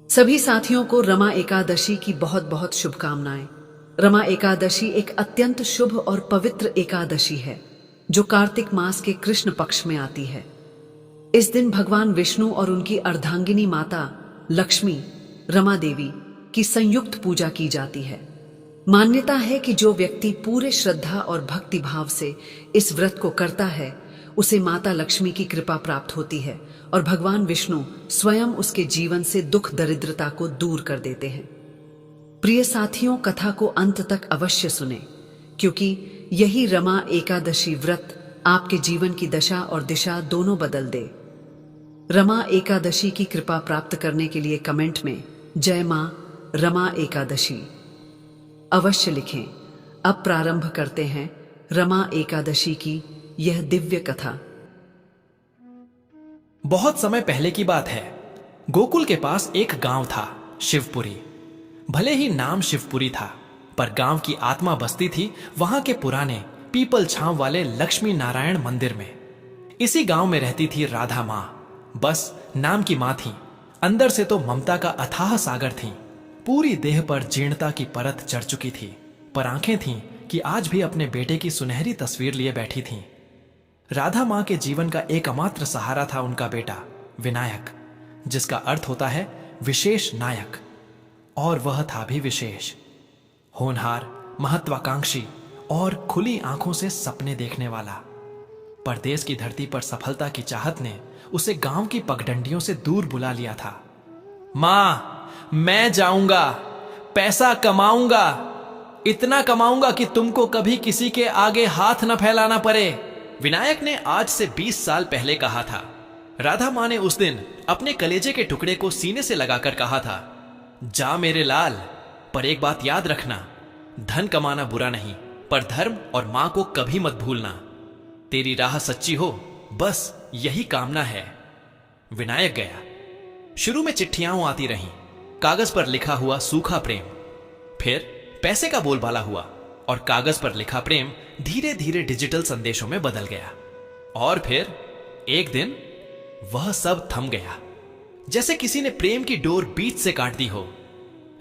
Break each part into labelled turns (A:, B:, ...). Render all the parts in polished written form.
A: सभी साथियों को रमा एकादशी की बहुत बहुत शुभकामनाएं। रमा एकादशी एक अत्यंत शुभ और पवित्र एकादशी है जो कार्तिक मास के कृष्ण पक्ष में आती है। इस दिन भगवान विष्णु और उनकी अर्धांगिनी माता लक्ष्मी रमा देवी की संयुक्त पूजा की जाती है। मान्यता है कि जो व्यक्ति पूरे श्रद्धा और भक्ति भाव से इस व्रत को करता है उसे माता लक्ष्मी की कृपा प्राप्त होती है और भगवान विष्णु स्वयं उसके जीवन से दुख दरिद्रता को दूर कर देते हैं। प्रिय साथियों, कथा को अंत तक अवश्य सुने क्योंकि यही रमा एकादशी व्रत आपके जीवन की दशा और दिशा दोनों बदल दे। रमा एकादशी की कृपा प्राप्त करने के लिए कमेंट में जय मां रमा एकादशी अवश्य लिखें। अब प्रारंभ करते हैं रमा एकादशी की यह दिव्य कथा।
B: बहुत समय पहले की बात है। गोकुल के पास एक गांव था, शिवपुरी। भले ही नाम शिवपुरी था, पर गांव की आत्मा बसती थी वहां के पुराने पीपल छांव वाले लक्ष्मी नारायण मंदिर में। इसी गांव में रहती थी राधा मां। बस नाम की मां थी, अंदर से तो ममता का अथाह सागर थी। पूरी देह पर जीर्णता की परत चढ़ चुकी थी, पर आंखें थीं कि आज भी अपने बेटे की सुनहरी तस्वीर लिए बैठी थीं। राधा मां के जीवन का एकमात्र सहारा था उनका बेटा विनायक, जिसका अर्थ होता है विशेष नायक। और वह था भी विशेष, होनहार, महत्वाकांक्षी और खुली आंखों से सपने देखने वाला। परदेश की धरती पर सफलता की चाहत ने उसे गांव की पगडंडियों से दूर बुला लिया था। मां, मैं जाऊंगा, पैसा कमाऊंगा, इतना कमाऊंगा कि तुमको कभी किसी के आगे हाथ न फैलाना पड़े, विनायक ने आज से 20 साल पहले कहा था। राधा मां ने उस दिन अपने कलेजे के टुकड़े को सीने से लगाकर कहा था, जा मेरे लाल, पर एक बात याद रखना, धन कमाना बुरा नहीं, पर धर्म और मां को कभी मत भूलना। तेरी राह सच्ची हो, बस यही कामना है। विनायक गया। शुरू में चिट्ठियां आती रहीं, कागज पर लिखा हुआ सूखा प्रेम। फिर पैसे का बोलबाला हुआ और कागज पर लिखा प्रेम धीरे धीरे डिजिटल संदेशों में बदल गया। और फिर एक दिन वह सब थम गया, जैसे किसी ने प्रेम की डोर बीच से काट दी हो।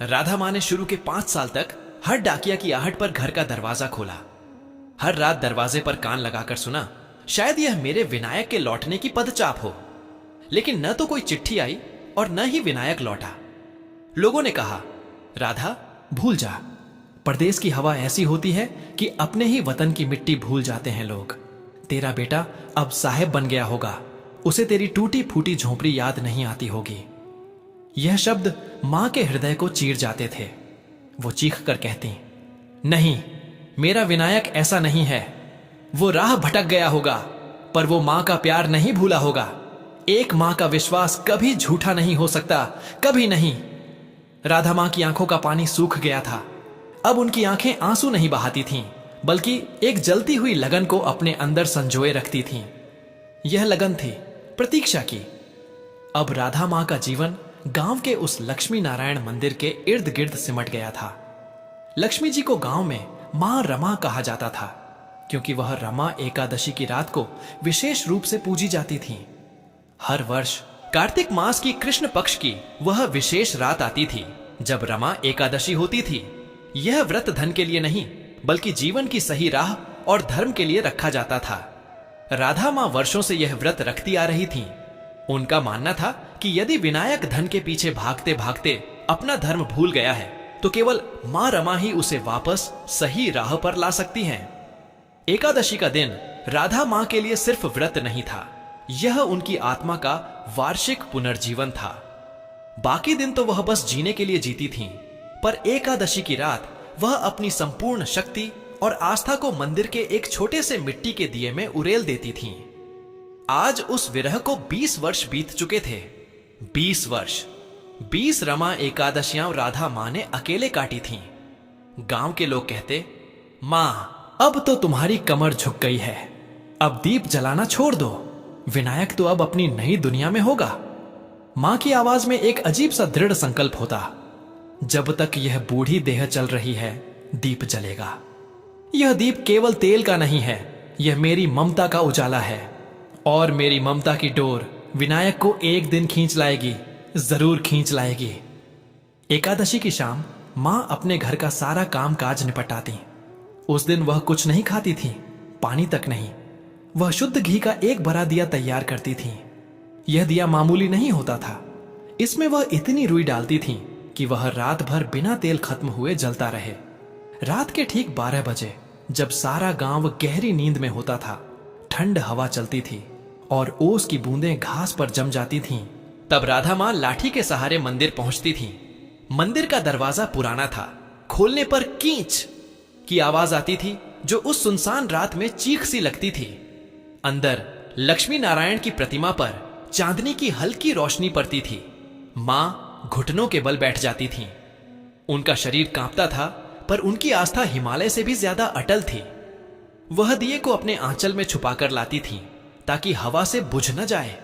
B: राधा मां ने शुरू के 5 साल तक हर डाकिया की आहट पर घर का दरवाजा खोला। हर रात दरवाजे पर कान लगाकर सुना, शायद यह मेरे विनायक के लौटने की पदचाप हो। लेकिन न तो कोई चिट्ठी आई और न ही विनायक लौटा। लोगों ने कहा, राधा भूल जा, परदेश की हवा ऐसी होती है कि अपने ही वतन की मिट्टी भूल जाते हैं लोग। तेरा बेटा अब साहेब बन गया होगा, उसे तेरी टूटी फूटी झोंपड़ी याद नहीं आती होगी। यह शब्द मां के हृदय को चीर जाते थे। वो चीख कर कहती, नहीं, मेरा विनायक ऐसा नहीं है। वो राह भटक गया होगा, पर वो मां का प्यार नहीं भूला होगा। एक मां का विश्वास कभी झूठा नहीं हो सकता, कभी नहीं। राधा मां की आंखों का पानी सूख गया था। अब उनकी आंखें आंसू नहीं बहाती थीं, बल्कि एक जलती हुई लगन को अपने अंदर संजोए रखती थीं। यह लगन थी प्रतीक्षा की। अब राधा मां का जीवन गांव के उस लक्ष्मी नारायण मंदिर के इर्द गिर्द सिमट गया था। लक्ष्मी जी को गांव में मां रमा कहा जाता था, क्योंकि वह रमा एकादशी की रात को विशेष रूप से पूजी जाती थीं। हर वर्ष कार्तिक मास की कृष्ण पक्ष की वह विशेष रात आती थी जब रमा एकादशी होती थी। यह व्रत धन के लिए नहीं, बल्कि जीवन की सही राह और धर्म के लिए रखा जाता था। राधा मां वर्षों से यह व्रत रखती आ रही थीं। उनका मानना था कि यदि विनायक धन के पीछे भागते भागते अपना धर्म भूल गया है, तो केवल मां रमा ही उसे वापस सही राह पर ला सकती हैं। एकादशी का दिन राधा मां के लिए सिर्फ व्रत नहीं था, यह उनकी आत्मा का वार्षिक पुनर्जीवन था। बाकी दिन तो वह बस जीने के लिए जीती थीं, पर एकादशी की रात वह अपनी संपूर्ण शक्ति और आस्था को मंदिर के एक छोटे से मिट्टी के दिए में उड़ेल देती थीं। आज उस विरह को 20 वर्ष बीत चुके थे। 20 वर्ष, 20 रमा एकादशियां राधा मां ने अकेले काटी थीं। गांव के लोग कहते, मां, अब तो तुम्हारी कमर झुक गई है, अब दीप जलाना छोड़ दो, विनायक तो अब अपनी नई दुनिया में होगा। मां की आवाज में एक अजीब सा दृढ़ संकल्प होता, जब तक यह बूढ़ी देह चल रही है, दीप जलेगा। यह दीप केवल तेल का नहीं है, यह मेरी ममता का उजाला है, और मेरी ममता की डोर विनायक को एक दिन खींच लाएगी, जरूर खींच लाएगी। एकादशी की शाम माँ अपने घर का सारा काम काज निपटाती। उस दिन वह कुछ नहीं खाती थी, पानी तक नहीं। वह शुद्ध घी का एक बड़ा दिया तैयार करती थी। यह दिया मामूली नहीं होता था, इसमें वह इतनी रुई डालती थी कि वह रात भर बिना तेल खत्म हुए जलता रहे। रात के ठीक 12 बजे जब सारा गांव गहरी नींद में होता था, ठंड हवा चलती थी और ओस की बूंदें घास पर जम जाती थीं, तब राधा मां लाठी के सहारे मंदिर पहुंचती थीं। मंदिर का दरवाजा पुराना था, खोलने पर कींच की आवाज आती थी जो उस सुनसान रात में चीख सी लगती थी। अंदर लक्ष्मी नारायण की प्रतिमा पर चांदनी की हल्की रोशनी पड़ती थी। मां घुटनों के बल बैठ जाती थीं। उनका शरीर कांपता था, पर उनकी आस्था हिमालय से भी ज्यादा अटल थी। वह दिए को अपने आंचल में छुपाकर लाती थीं ताकि हवा से बुझ न जाए।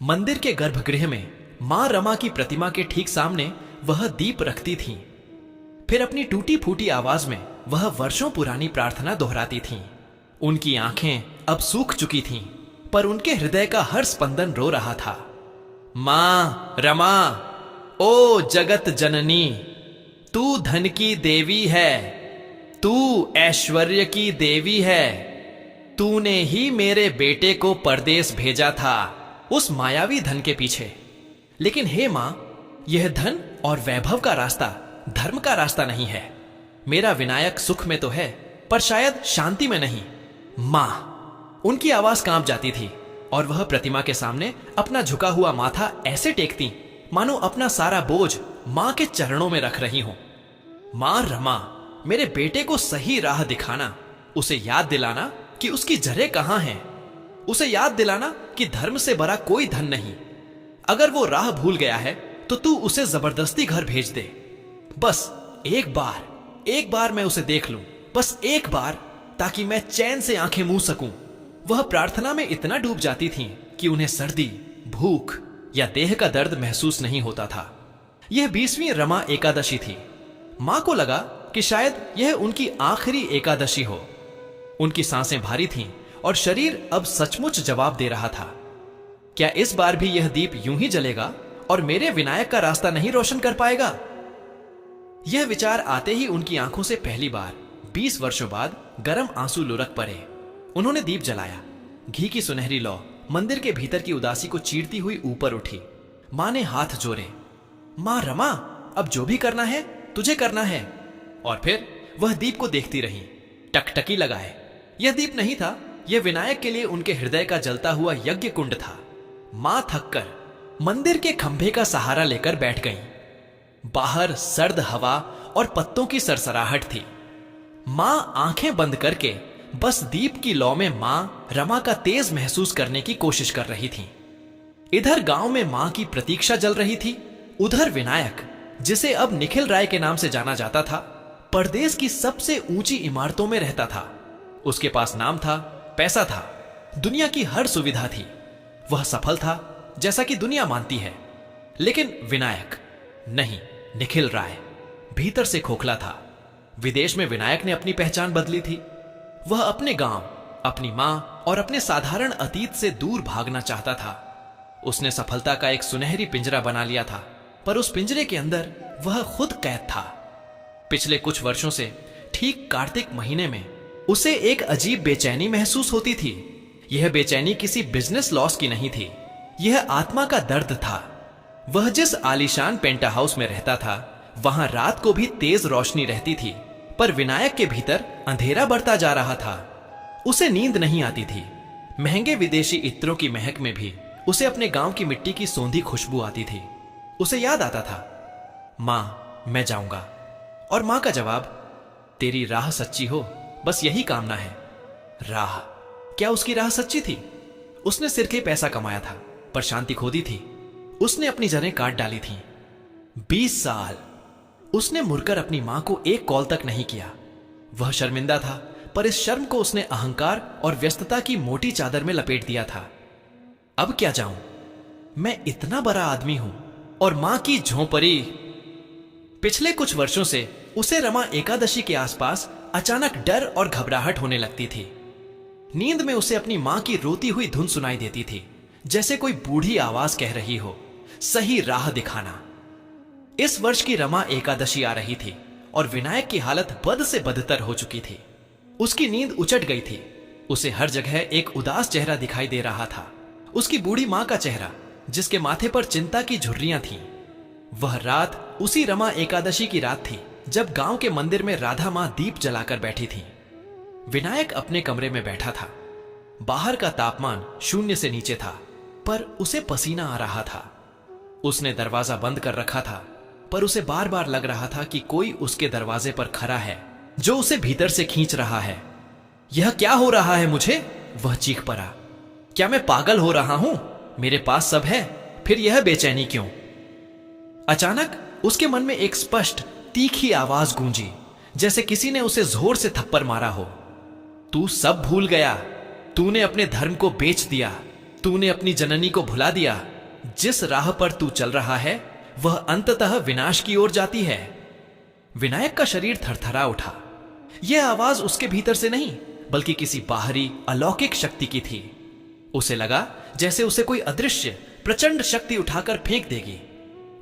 B: मंदिर के गर्भगृह में मां रमा की प्रतिमा के ठीक सामने वह दीप रखती थीं। फिर अपनी टूटी फूटी आवाज में वह वर्षों पुरानी प्रार्थना दोहराती थीं। उनकी आंखें अब सूख चुकी थीं, पर उनके हृदय का हर स्पंदन रो रहा था। मां रमा, ओ जगत जननी, तू धन की देवी है, तू ऐश्वर्य की देवी है। तूने ही मेरे बेटे को परदेश भेजा था उस मायावी धन के पीछे। लेकिन हे मां, यह धन और वैभव का रास्ता धर्म का रास्ता नहीं है। मेरा विनायक सुख में तो है, पर शायद शांति में नहीं। मां, उनकी आवाज कांप जाती थी और वह प्रतिमा के सामने अपना झुका हुआ माथा ऐसे टेकती मानो अपना सारा बोझ मां के चरणों में रख रही हो। मां रमा, मेरे बेटे को सही राह दिखाना, उसे याद दिलाना कि उसकी जड़ें कहां हैं, उसे याद दिलाना कि धर्म से बड़ा कोई धन नहीं। अगर वो राह भूल गया है तो तू उसे जबरदस्ती घर भेज दे। बस एक बार मैं उसे देख लूं, बस एक बार, ताकि मैं चैन से आंखें मूंद सकूं। वह प्रार्थना में इतना डूब जाती थीं कि उन्हें सर्दी, भूख या देह का दर्द महसूस नहीं होता था। यह 20वीं रमा एकादशी थी। मां को लगा कि शायद यह उनकी आखिरी एकादशी हो। उनकी सांसें भारी थीं और शरीर अब सचमुच जवाब दे रहा था। क्या इस बार भी यह दीप यूं ही जलेगा और मेरे विनायक का रास्ता नहीं रोशन कर पाएगा? यह विचार आते ही उनकी आंखों से पहली बार 20 वर्षों बाद गर्म आंसू लुढ़क पड़े। उन्होंने दीप जलाया। घी की सुनहरी लौ मंदिर के भीतर की उदासी को चीरती हुई ऊपर उठी। मां ने हाथ जोड़े। मां रमा, अब जो भी करना है तुझे करना है। और फिर वह दीप को देखती रही, टकटकी लगाए। यह दीप नहीं था, यह विनायक के लिए उनके हृदय का जलता हुआ यज्ञ कुंड था। मां थककर मंदिर के खंभे का सहारा लेकर बैठ गईं। बाहर सर्द हवा और पत्तों की सरसराहट थी। मां आंखें बंद करके बस दीप की लौ में मां रमा का तेज महसूस करने की कोशिश कर रही थी। इधर गांव में मां की प्रतीक्षा जल रही थी, उधर विनायक, जिसे अब निखिल राय के नाम से जाना जाता था, परदेश की सबसे ऊंची इमारतों में रहता था। उसके पास नाम था, पैसा था, दुनिया की हर सुविधा थी। वह सफल था जैसा कि दुनिया मानती है। लेकिन विनायक नहीं, निखिल राय भीतर से खोखला था। विदेश में विनायक ने अपनी पहचान बदली थी। वह अपने गांव, अपनी मां और अपने साधारण अतीत से दूर भागना चाहता था। उसने सफलता का एक सुनहरी पिंजरा बना लिया था, पर उस पिंजरे के अंदर वह खुद कैद था। पिछले कुछ वर्षों से ठीक कार्तिक महीने में उसे एक अजीब बेचैनी महसूस होती थी। यह बेचैनी किसी बिजनेस लॉस की नहीं थी, यह आत्मा का दर्द था। वह जिस आलीशान पेंटा हाउस में रहता था, वहां रात को भी तेज रोशनी रहती थी, पर विनायक के भीतर अंधेरा बढ़ता जा रहा था। उसे नींद नहीं आती थी। महंगे विदेशी इत्रों की महक में भी उसे अपने गांव की मिट्टी की सौंधी खुशबू आती थी। उसे याद आता था, मां, मैं जाऊंगा। और मां का जवाब, तेरी राह सच्ची हो, बस यही कामना है। राह? क्या उसकी राह सच्ची थी? उसने सिर के पैसा कमाया था, पर शांति खो दी थी। उसने अपनी जड़ें काट डाली थीं। 20 साल उसने मुड़कर अपनी मां को एक कॉल तक नहीं किया। वह शर्मिंदा था, पर इस शर्म को उसने अहंकार और व्यस्तता की मोटी चादर में लपेट दिया था। अब क्या जाऊं? मैं इतना बड़ा आदमी हूं और मां की झोंपड़ी। पिछले कुछ वर्षों से उसे रमा एकादशी के आसपास अचानक डर और घबराहट होने लगती थी। नींद में उसे अपनी मां की रोती हुई धुन सुनाई देती थी, जैसे कोई बूढ़ी आवाज कह रही हो, सही राह दिखाना। इस वर्ष की रमा एकादशी आ रही थी और विनायक की हालत बद से बदतर हो चुकी थी। उसकी नींद उचट गई थी। उसे हर जगह एक उदास चेहरा दिखाई दे रहा था। उसकी बूढ़ी मां का चेहरा, जिसके माथे पर चिंता की झुर्रियां थीं। वह रात उसी रमा एकादशी की रात थी जब गांव के मंदिर में राधा मां दीप जलाकर बैठी थी। विनायक अपने कमरे में बैठा था। बाहर का तापमान 0 से नीचे था, पर उसे पसीना आ रहा था। उसने दरवाजा बंद कर रखा था, पर उसे बार बार लग रहा था कि कोई उसके दरवाजे पर खड़ा है, जो उसे भीतर से खींच रहा है। यह क्या हो रहा है मुझे? वह चीख पड़ा। क्या मैं पागल हो रहा हूं? मेरे पास सब है, फिर यह बेचैनी क्यों? अचानक उसके मन में एक स्पष्ट तीखी आवाज गूंजी, जैसे किसी ने उसे जोर से थप्पड़ मारा हो। तू सब भूल गया। तूने अपने धर्म को बेच दिया। तूने अपनी जननी को भुला दिया। जिस राह पर तू चल रहा है वह अंततः विनाश की ओर जाती है। विनायक का शरीर थरथरा उठा। यह आवाज उसके भीतर से नहीं, बल्कि किसी बाहरी अलौकिक शक्ति की थी। उसे लगा जैसे उसे कोई अदृश्य प्रचंड शक्ति उठाकर फेंक देगी।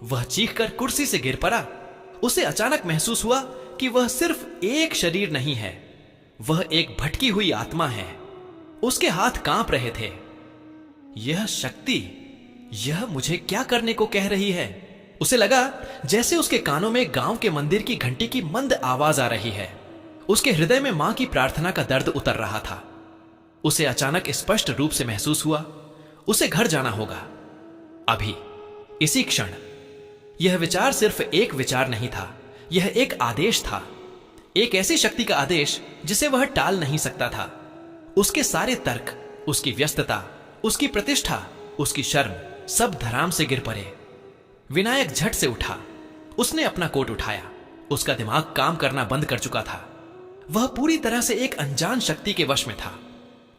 B: वह चीखकर कुर्सी से गिर पड़ा। उसे अचानक महसूस हुआ कि वह सिर्फ एक शरीर नहीं है, वह एक भटकी हुई आत्मा है। उसके हाथ कांप रहे थे। यह शक्ति, यह मुझे क्या करने को कह रही है? उसे लगा जैसे उसके कानों में गांव के मंदिर की घंटी की मंद आवाज आ रही है। उसके हृदय में मां की प्रार्थना का दर्द उतर रहा था। उसे अचानक स्पष्ट रूप से महसूस हुआ, उसे घर जाना होगा, अभी, इसी क्षण। यह विचार सिर्फ एक विचार नहीं था, यह एक आदेश था, एक ऐसी शक्ति का आदेश जिसे वह टाल नहीं सकता था। उसके सारे तर्क, उसकी व्यस्तता, उसकी प्रतिष्ठा, उसकी शर्म, सब धराम से गिर पड़े। विनायक झट से उठा। उसने अपना कोट उठाया। उसका दिमाग काम करना बंद कर चुका था। वह पूरी तरह से एक अनजान शक्ति के वश में था।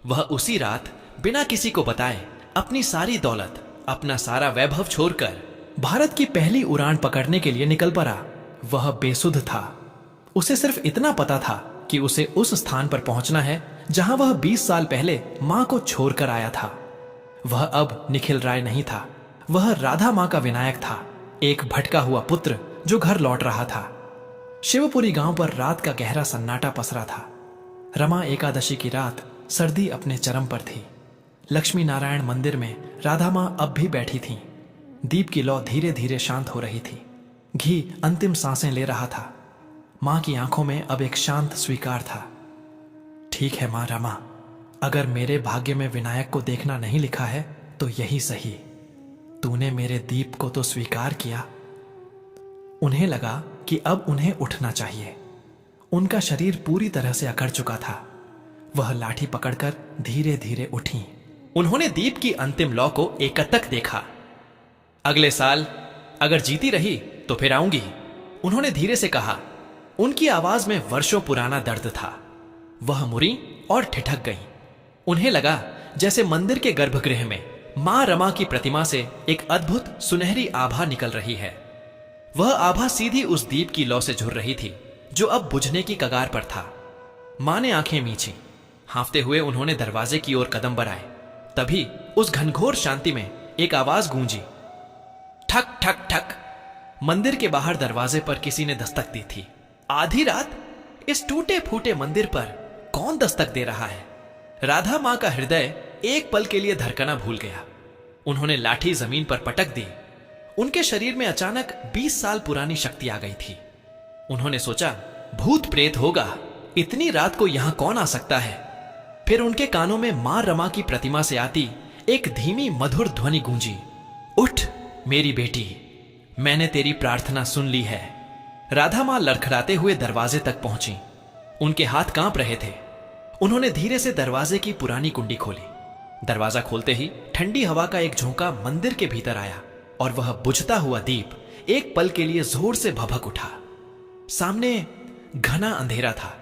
B: वह उसी रात बिना किसी को बताए अपनी सारी दौलत, अपना सारा वैभव छोड़कर भारत की पहली उड़ान पकड़ने के लिए निकल पड़ा। वह बेसुध था। उसे सिर्फ इतना पता था कि उसे उस स्थान पर पहुंचना है जहां वह 20 साल पहले मां को छोड़कर आया था। वह अब निखिल राय नहीं था, वह राधा मां का विनायक था, एक भटका हुआ पुत्र जो घर लौट रहा था। शिवपुरी गांव पर रात का गहरा सन्नाटा पसरा था। रमा एकादशी की रात सर्दी अपने चरम पर थी। लक्ष्मी नारायण मंदिर में राधा मां अब भी बैठी थीं। दीप की लौ धीरे धीरे शांत हो रही थी। घी अंतिम सांसें ले रहा था। मां की आंखों में अब एक शांत स्वीकार था। ठीक है मां रमा, अगर मेरे भाग्य में विनायक को देखना नहीं लिखा है तो यही सही। तूने मेरे दीप को तो स्वीकार किया। उन्हें लगा कि अब उन्हें उठना चाहिए। उनका शरीर पूरी तरह से अकड़ चुका था। वह लाठी पकड़कर धीरे धीरे उठी। उन्होंने दीप की अंतिम लौ को एकटक देखा। अगले साल अगर जीती रही तो फिर आऊंगी, उन्होंने धीरे से कहा। उनकी आवाज में वर्षों पुराना दर्द था। वह मुड़ी और ठिठक गई। उन्हें लगा जैसे मंदिर के गर्भगृह में मां रमा की प्रतिमा से एक अद्भुत सुनहरी आभा निकल रही है। वह आभा सीधी उस दीप की लौ से झुर रही थी जो अब बुझने की कगार पर था। मां ने आंखें मींची। हांफते हुए उन्होंने दरवाजे की ओर कदम बढ़ाए। तभी उस घनघोर शांति में एक आवाज गूंजी, ठक ठक ठक। मंदिर के बाहर दरवाजे पर किसी ने दस्तक दी थी। आधी रात इस टूटे फूटे मंदिर पर कौन दस्तक दे रहा है? राधा मां का हृदय एक पल के लिए धड़कना भूल गया। उन्होंने लाठी जमीन पर पटक दी। उनके शरीर में अचानक 20 साल पुरानी शक्ति आ गई थी। उन्होंने सोचा, भूत प्रेत होगा, इतनी रात को यहां कौन आ सकता है? फिर उनके कानों में मां रमा की प्रतिमा से आती एक धीमी मधुर ध्वनि गूंजी, उठ मेरी बेटी, मैंने तेरी प्रार्थना सुन ली है। राधा मां लड़खड़ाते हुए दरवाजे तक पहुंची। उनके हाथ कांप रहे थे। उन्होंने धीरे से दरवाजे की पुरानी कुंडी खोली। दरवाजा खोलते ही ठंडी हवा का एक झोंका मंदिर के भीतर आया और वह बुझता हुआ दीप एक पल के लिए जोर से भभक उठा। सामने घना अंधेरा था।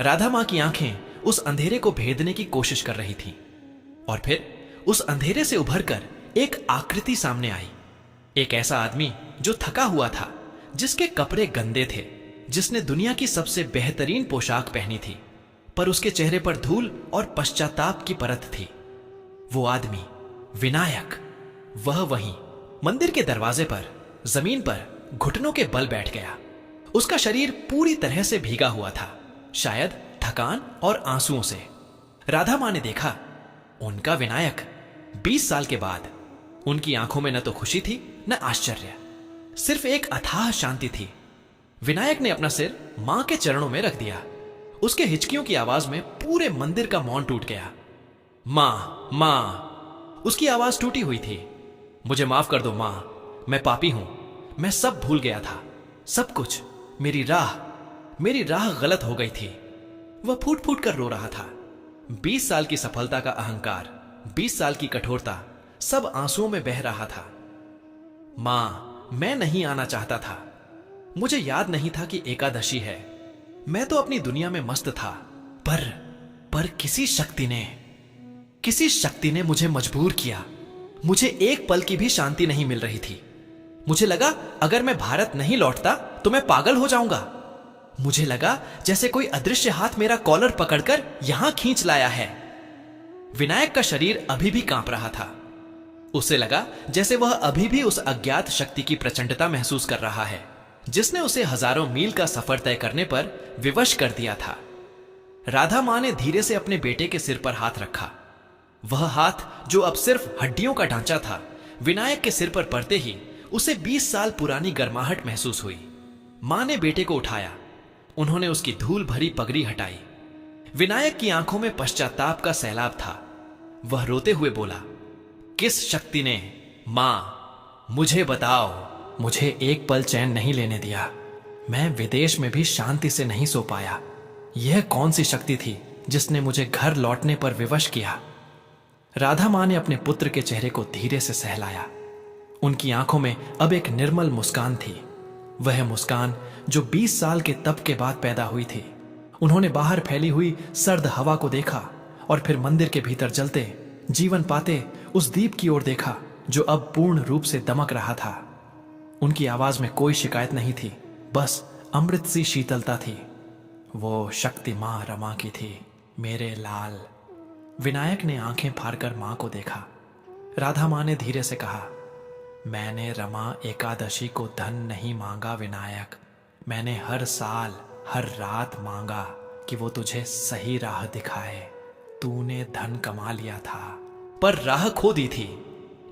B: राधा मां की आंखें उस अंधेरे को भेदने की कोशिश कर रही थीं। और फिर उस अंधेरे से उभरकर एक आकृति सामने आई। एक ऐसा आदमी जो थका हुआ था, जिसके कपड़े गंदे थे, जिसने दुनिया की सबसे बेहतरीन पोशाक पहनी थी, पर उसके चेहरे पर धूल और पश्चाताप की परत थी। वो आदमी विनायक, वह वहीं मंदिर के दरवाजे पर जमीन पर घुटनों के बल बैठ गया। उसका शरीर पूरी तरह से भीगा हुआ था, शायद थकान और आंसुओं से। राधा मां ने देखा, उनका विनायक 20 साल के बाद। उनकी आंखों में न तो खुशी थी न आश्चर्य, सिर्फ एक अथाह शांति थी। विनायक ने अपना सिर मां के चरणों में रख दिया। उसके हिचकियों की आवाज में पूरे मंदिर का मौन टूट गया। मां, मां, उसकी आवाज टूटी हुई थी। मुझे माफ कर दो मां, मैं पापी हूं, मैं सब भूल गया था, सब कुछ। मेरी राह गलत हो गई थी। वह फूट फूट कर रो रहा था। 20 साल की सफलता का अहंकार, 20 साल की कठोरता, सब आंसुओं में बह रहा था। मां, मैं नहीं आना चाहता था। मुझे याद नहीं था कि एकादशी है। मैं तो अपनी दुनिया में मस्त था। पर किसी शक्ति ने मुझे मजबूर किया। मुझे एक पल की भी शांति नहीं मिल रही थी। मुझे लगा अगर मैं भारत नहीं लौटता तो मैं पागल हो जाऊंगा। मुझे लगा जैसे कोई अदृश्य हाथ मेरा कॉलर पकड़कर यहां खींच लाया है। विनायक का शरीर अभी भी कांप रहा था। उसे लगा जैसे वह अभी भी उस अज्ञात शक्ति की प्रचंडता महसूस कर रहा है, जिसने उसे हजारों मील का सफर तय करने पर विवश कर दिया था। राधा मां ने धीरे से अपने बेटे के सिर पर हाथ रखा। वह हाथ जो अब सिर्फ हड्डियों का ढांचा था, विनायक के सिर पर पड़ते ही उसे 20 साल पुरानी गर्माहट महसूस हुई। मां ने बेटे को उठाया। उन्होंने उसकी धूल भरी पगड़ी हटाई। विनायक की आंखों में पश्चाताप का सैलाब था। वह रोते हुए बोला, किस शक्ति ने? मां, मुझे बताओ। मुझे एक पल चैन नहीं लेने दिया। मैं विदेश में भी शांति से नहीं सो पाया। यह कौन सी शक्ति थी जिसने मुझे घर लौटने पर विवश किया? राधा मां ने अपने पुत्र के चेहरे को धीरे से सहलाया। उनकी आंखों में अब एक निर्मल मुस्कान थी, वह मुस्कान जो 20 साल के तप के बाद पैदा हुई थी। उन्होंने बाहर फैली हुई सर्द हवा को देखा और फिर मंदिर के भीतर जलते, जीवन पाते उस दीप की ओर देखा जो अब पूर्ण रूप से दमक रहा था। उनकी आवाज में कोई शिकायत नहीं थी, बस अमृत सी शीतलता थी। वो शक्ति मां रमा की थी, मेरे लाल। विनायक ने आंखें फाड़कर मां को देखा। राधा मां ने धीरे से कहा, मैंने रमा एकादशी को धन नहीं मांगा विनायक। मैंने हर साल हर रात मांगा कि वो तुझे सही राह दिखाए। तूने धन कमा लिया था पर राह खो दी थी।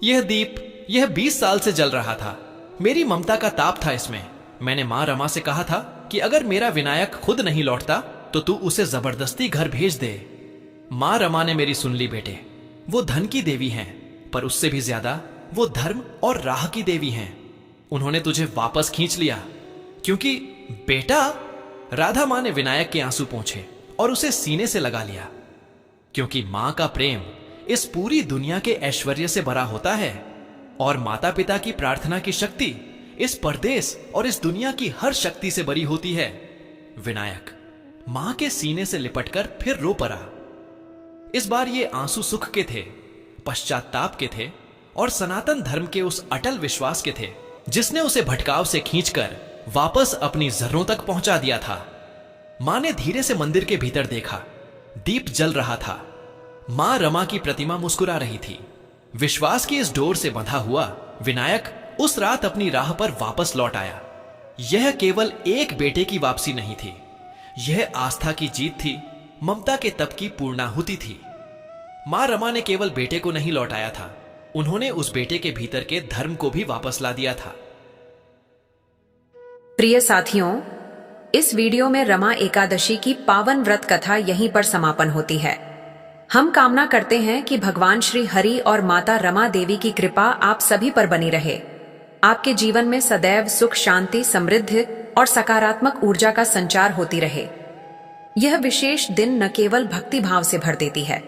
B: यह दीप, यह 20 साल से जल रहा था। मेरी ममता का ताप था इसमें। मैंने मां रमा से कहा था कि अगर मेरा विनायक खुद नहीं लौटता तो तू उसे जबरदस्ती घर भेज दे। मां रमा ने मेरी सुन ली बेटे। वो धन की देवी हैं, पर उससे भी ज्यादा वो धर्म और राह की देवी हैं। उन्होंने तुझे वापस खींच लिया क्योंकि बेटा। राधा मां ने विनायक के आंसू पोंछे और उसे सीने से लगा लिया। क्योंकि मां का प्रेम इस पूरी दुनिया के ऐश्वर्य से भरा होता है और माता पिता की प्रार्थना की शक्ति इस परदेश और इस दुनिया की हर शक्ति से बड़ी होती है। विनायक मां के सीने से लिपटकर फिर रो पड़ा। इस बार ये आंसू सुख के थे, पश्चाताप के थे और सनातन धर्म के उस अटल विश्वास के थे जिसने उसे भटकाव से खींचकर वापस अपनी जर्रों तक पहुंचा दिया था। मां ने धीरे से मंदिर के भीतर देखा। दीप जल रहा था। मां रमा की प्रतिमा मुस्कुरा रही थी। विश्वास की इस डोर से बंधा हुआ विनायक उस रात अपनी राह पर वापस लौट आया। यह केवल एक बेटे की वापसी नहीं थी, यह आस्था की जीत थी, ममता के तप की पूर्णाहुति थी। मां रमा ने केवल बेटे को नहीं लौटाया था, उन्होंने उस बेटे के भीतर के धर्म को भी वापस ला दिया था।
C: प्रिय साथियों, इस वीडियो में रमा एकादशी की पावन व्रत कथा यहीं पर समापन होती है। हम कामना करते हैं कि भगवान श्री हरि और माता रमा देवी की कृपा आप सभी पर बनी रहे। आपके जीवन में सदैव सुख, शांति, समृद्धि और सकारात्मक ऊर्जा का संचार होती रहे। यह विशेष दिन न केवल भक्ति भाव से भर देती है,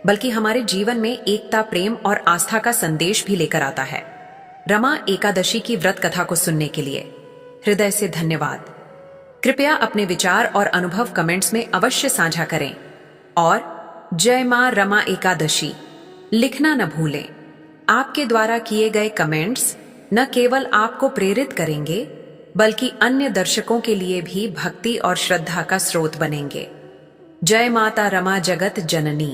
C: बल्कि हमारे जीवन में एकता, प्रेम और आस्था का संदेश भी लेकर आता है। रमा एकादशी की व्रत कथा को सुनने के लिए हृदय से धन्यवाद। कृपया अपने विचार और अनुभव कमेंट्स में अवश्य साझा करें और जय मां रमा एकादशी लिखना न भूलें। आपके द्वारा किए गए कमेंट्स न केवल आपको प्रेरित करेंगे, बल्कि अन्य दर्शकों के लिए भी भक्ति और श्रद्धा का स्रोत बनेंगे। जय माता रमा जगत जननी।